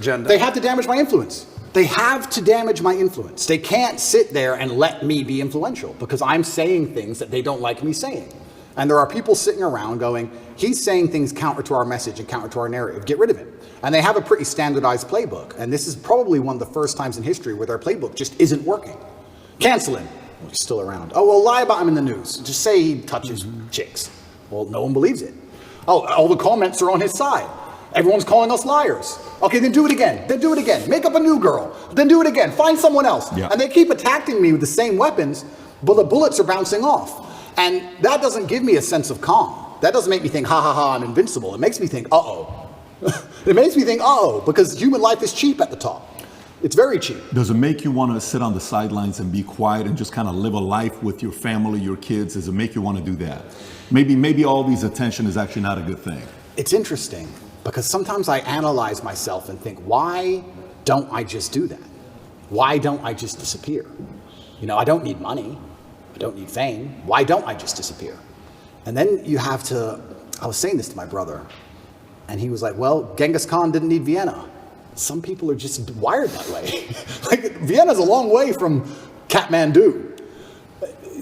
agenda. They have to damage my influence. They have to damage my influence. They can't sit there and let me be influential because I'm saying things that they don't like me saying. And there are people sitting around going, he's saying things counter to our message and counter to our narrative. Get rid of him. And they have a pretty standardized playbook. And this is probably one of the first times in history where their playbook just isn't working. Cancel him. Well, he's still around. Oh, well, lie about him in the news. Just say he touches chicks. Well, no one believes it. Oh, all the comments are on his side. Everyone's calling us liars. Okay, then do it again. Then do it again. Make up a new girl. Then do it again. Find someone else. Yeah. And they keep attacking me with the same weapons, but the bullets are bouncing off. And that doesn't give me a sense of calm. That doesn't make me think, ha ha ha, I'm invincible. It makes me think, uh-oh. It makes me think, uh-oh, because human life is cheap at the top. It's very cheap. Does it make you want to sit on the sidelines and be quiet and just kind of live a life with your family, your kids? Does it make you want to do that? Maybe all these attention is actually not a good thing. It's interesting. Because sometimes I analyze myself and think, why don't I just do that? Why don't I just disappear? You know, I don't need money. I don't need fame. Why don't I just disappear? And then you have to, I was saying this to my brother, and he was like, well, Genghis Khan didn't need Vienna. Some people are just wired that way. Like, Vienna's a long way from Kathmandu.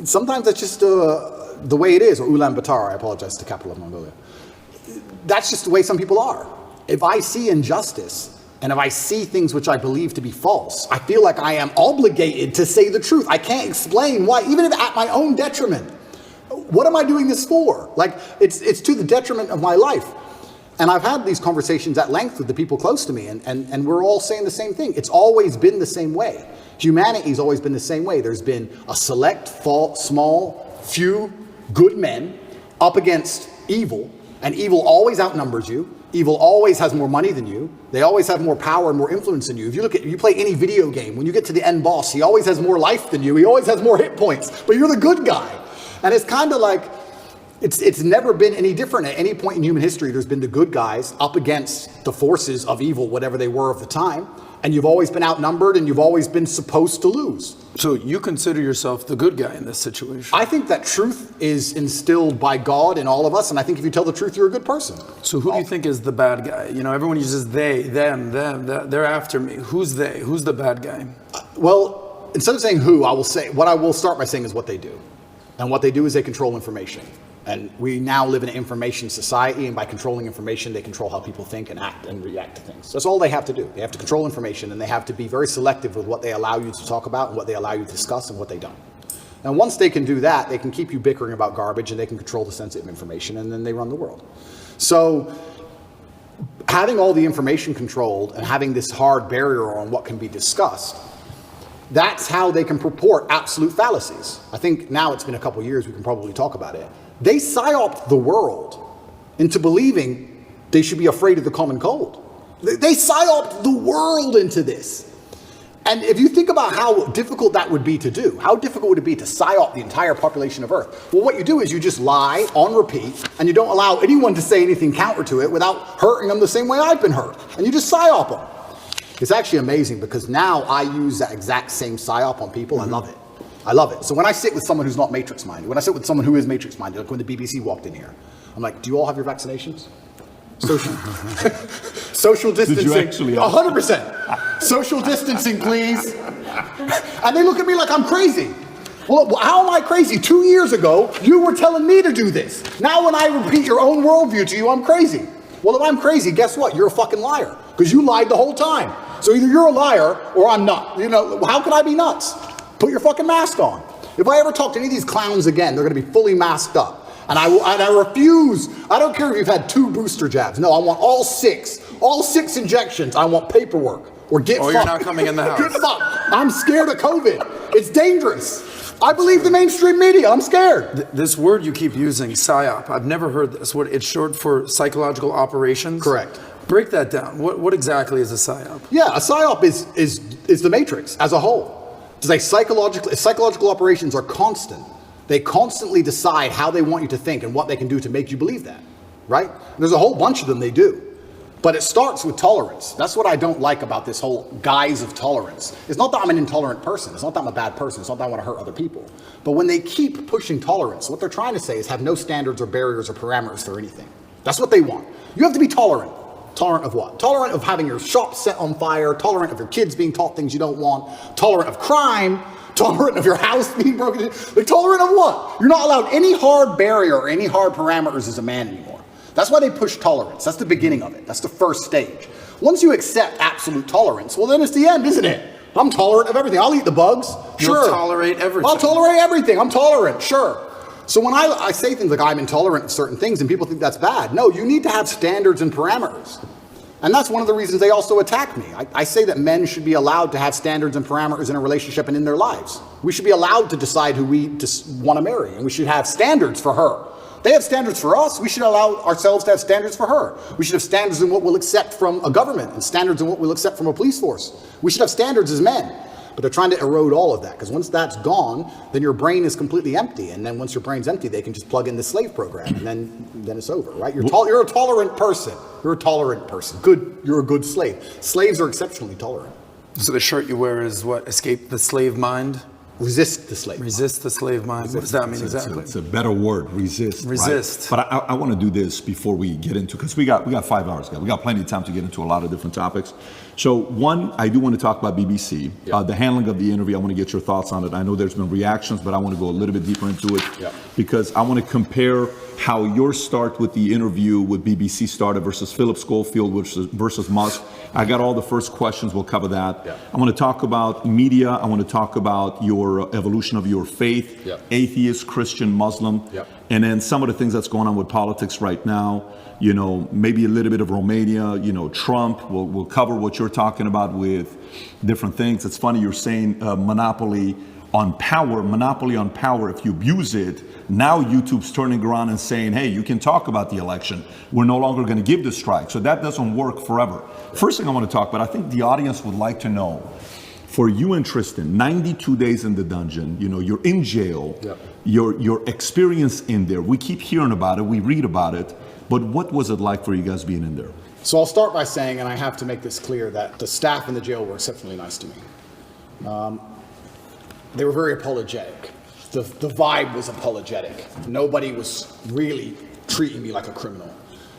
Sometimes that's just the way it is, or Ulaanbaatar, I apologize, the capital of Mongolia. That's just the way some people are. If I see injustice, and if I see things which I believe to be false, I feel like I am obligated to say the truth. I can't explain why, even if at my own detriment. What am I doing this for? Like, it's to the detriment of my life. And I've had these conversations at length with the people close to me, and we're all saying the same thing. It's always been the same way. Humanity's always been the same way. There's been a select, small, few good men up against evil, and evil always outnumbers you. Evil always has more money than you. They always have more power and more influence than you. If you play any video game, when you get to the end boss, he always has more life than you. He always has more hit points, but you're the good guy. And it's kind of like, it's never been any different. At any point in human history, there's been the good guys up against the forces of evil, whatever they were of the time. And you've always been outnumbered, and you've always been supposed to lose. So you consider yourself the good guy in this situation? I think that truth is instilled by God in all of us, and I think if you tell the truth, you're a good person. So who do you think is the bad guy? You know, everyone uses they, them, they're after me. Who's they? Who's the bad guy? Well, instead of saying who, I will say, what I will start by saying is what they do. And what they do is they control information. And we now live in an information society, and by controlling information, they control how people think and act and react to things. That's all they have to do. They have to control information, and they have to be very selective with what they allow you to talk about and what they allow you to discuss and what they don't. And once they can do that, they can keep you bickering about garbage, and they can control the sensitive information, and then they run the world. So having all the information controlled and having this hard barrier on what can be discussed, that's how they can purport absolute fallacies. I think now it's been a couple years, we can probably talk about it. They psyoped the world into believing they should be afraid of the common cold. They psyoped the world into this. And if you think about how difficult that would be to do, how difficult would it be to psyop the entire population of Earth? Well, what you do is you just lie on repeat, and you don't allow anyone to say anything counter to it without hurting them the same way I've been hurt. And you just psyop them. It's actually amazing because now I use that exact same psyop on people. Mm-hmm. I love it. I love it. So when I sit with someone who's not matrix-minded, when I sit with someone who is matrix-minded, like when the BBC walked in here, I'm like, do you all have your vaccinations? Social distancing. Did you actually? 100%. Social distancing, please. And they look at me like I'm crazy. Well, how am I crazy? 2 years ago, you were telling me to do this. Now when I repeat your own worldview to you, I'm crazy. Well, if I'm crazy, guess what? You're a fucking liar because you lied the whole time. So either you're a liar or I'm not. You know, how can I be nuts? Put your fucking mask on. If I ever talk to any of these clowns again, they're going to be fully masked up. And I refuse. I don't care if you've had 2 booster jabs. No, I want all 6. All 6 injections. I want paperwork. Or get fucked. You're not coming in the house. Get fucked. I'm scared of COVID. It's dangerous. I believe the mainstream media. I'm scared. This word you keep using, PSYOP, I've never heard this word. It's short for psychological operations? Correct. Break that down. What exactly is a PSYOP? Yeah, a PSYOP is the matrix as a whole. It's like psychological operations are constant. They constantly decide how they want you to think and what they can do to make you believe that, right? There's a whole bunch of them they do. But it starts with tolerance. That's what I don't like about this whole guise of tolerance. It's not that I'm an intolerant person. It's not that I'm a bad person. It's not that I want to hurt other people. But when they keep pushing tolerance, what they're trying to say is have no standards or barriers or parameters for anything. That's what they want. You have to be tolerant. Tolerant of what? Tolerant of having your shop set on fire, tolerant of your kids being taught things you don't want, tolerant of crime, tolerant of your house being broken into. Like, tolerant of what? You're not allowed any hard barrier or any hard parameters as a man anymore. That's why they push tolerance. That's the beginning of it. That's the first stage. Once you accept absolute tolerance, well, then it's the end, isn't it? I'm tolerant of everything. I'll eat the bugs. Sure. You'll tolerate everything. I'll tolerate everything. I'm tolerant. Sure. So when I say things like I'm intolerant of certain things and people think that's bad, no, you need to have standards and parameters. And that's one of the reasons they also attack me. I say that men should be allowed to have standards and parameters in a relationship and in their lives. We should be allowed to decide who we want to marry, and we should have standards for her. They have standards for us. We should allow ourselves to have standards for her. We should have standards in what we'll accept from a government and standards in what we'll accept from a police force. We should have standards as men. But they're trying to erode all of that, because once that's gone, then your brain is completely empty. And then once your brain's empty, they can just plug in the slave program, and then it's over, right? You're a tolerant person. You're a tolerant person. Good. You're a good slave. Slaves are exceptionally tolerant. So the shirt you wear is what? Escape the slave mind? Resist the slave. Resist the slave mind. What does that mean exactly? It's a better word, resist. Resist. Right? But I want to do this before we get into, because we got 5 hours, guys. We got plenty of time to get into a lot of different topics. So one, I do want to talk about BBC, the handling of the interview. I want to get your thoughts on it. I know there's been reactions, but I want to go a little bit deeper into it because I want to compare how your start with the interview with BBC started versus Philip Schofield versus Musk. I got all the first questions. We'll cover that. I want to talk about media. I want to talk about your evolution of your faith, atheist, Christian, Muslim, and then some of the things that's going on with politics right now. You know, maybe a little bit of Romania, you know, Trump. We'll cover what you're talking about with different things. It's funny you're saying monopoly on power. If you abuse it, now YouTube's turning around and saying, hey, you can talk about the election. We're no longer going to give the strike. So that doesn't work forever. First thing I want to talk about, I think the audience would like to know, for you and Tristan, 92 days in the dungeon, you know, you're in jail, your experience in there. We keep hearing about it, we read about it, but what was it like for you guys being in there? So I'll start by saying, and I have to make this clear, that the staff in the jail were exceptionally nice to me. They were very apologetic. The vibe was apologetic. Nobody was really treating me like a criminal.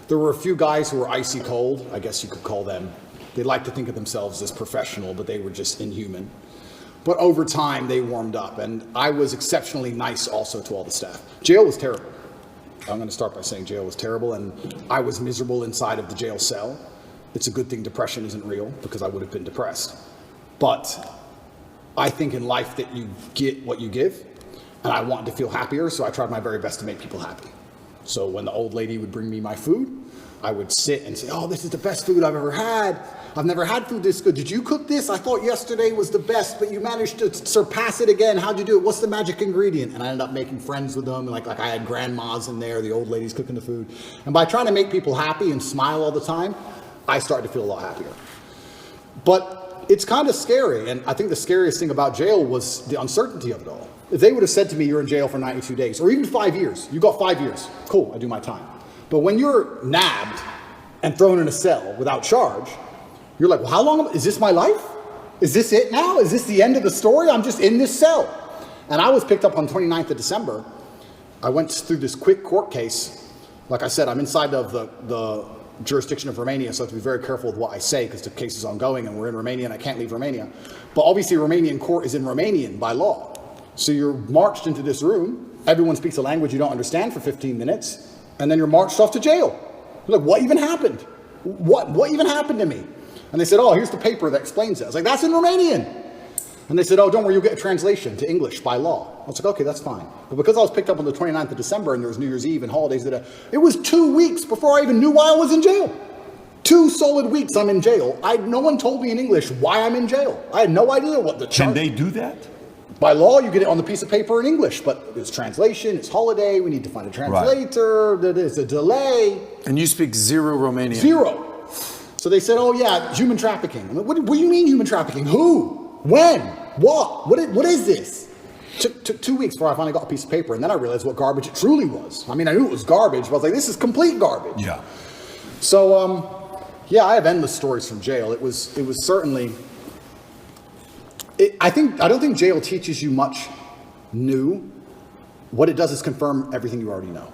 There were a few guys who were icy cold, I guess you could call them. They like to think of themselves as professional, but they were just inhuman. But over time, they warmed up, and I was exceptionally nice also to all the staff. Jail was terrible. I'm going to start by saying jail was terrible, and I was miserable inside of the jail cell. It's a good thing depression isn't real, because I would have been depressed. But I think in life that you get what you give, and I wanted to feel happier, so I tried my very best to make people happy. So when the old lady would bring me my food, I would sit and say, oh, this is the best food I've ever had. I've never had food this good. Did you cook this? I thought yesterday was the best, but you managed to surpass it again. How'd you do it? What's the magic ingredient? And I ended up making friends with them. Like I had grandmas in there, the old ladies cooking the food. And by trying to make people happy and smile all the time, I started to feel a lot happier. But it's kind of scary. And I think the scariest thing about jail was the uncertainty of it all. If they would have said to me, you're in jail for 92 days, or even 5 years, you got 5 years, cool, I do my time. But when you're nabbed and thrown in a cell without charge, you're like, well, how long, is this my life? Is this it now? Is this the end of the story? I'm just in this cell. And I was picked up on 29th of December. I went through this quick court case. Like I said, I'm inside of the jurisdiction of Romania, so I have to be very careful with what I say because the case is ongoing and we're in Romania and I can't leave Romania. But obviously Romanian court is in Romanian by law. So you're marched into this room, everyone speaks a language you don't understand for 15 minutes, and then you're marched off to jail. You're like, what even happened? What even happened to me? And they said, oh, here's the paper that explains it. I was like, that's in Romanian. And they said, oh, don't worry, you'll get a translation to English by law. I was like, okay, that's fine. But because I was picked up on the 29th of December and there was New Year's Eve and holidays, it was 2 weeks before I even knew why I was in jail. 2 solid weeks I'm in jail. No one told me in English why I'm in jail. I had no idea what the charge. Can they do that? By law, you get it on the piece of paper in English, but it's translation, it's holiday, we need to find a translator, there's a delay. And you speak zero Romanian? Zero. So they said, oh yeah, human trafficking. I'm like, what do you mean human trafficking? Who? When? What? What is this? Took 2 weeks before I finally got a piece of paper, and then I realized what garbage it truly was. I mean, I knew it was garbage, but I was like, this is complete garbage. Yeah. So, yeah, I have endless stories from jail. It was certainly... I don't think jail teaches you much new. What it does is confirm everything you already know.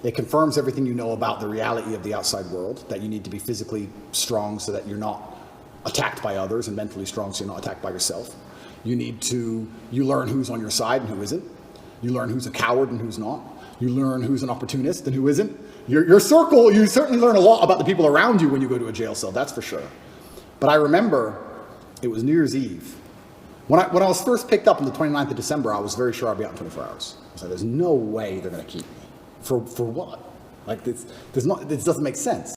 It confirms everything you know about the reality of the outside world, that you need to be physically strong so that you're not attacked by others, and mentally strong so you're not attacked by yourself. You learn who's on your side and who isn't. You learn who's a coward and who's not. You learn who's an opportunist and who isn't. Your circle, you certainly learn a lot about the people around you when you go to a jail cell, that's for sure. But I remember it was New Year's Eve. When I was first picked up on the 29th of December, I was very sure I'd be out in 24 hours. I was like, there's no way they're going to keep me. For what? Like, this doesn't make sense.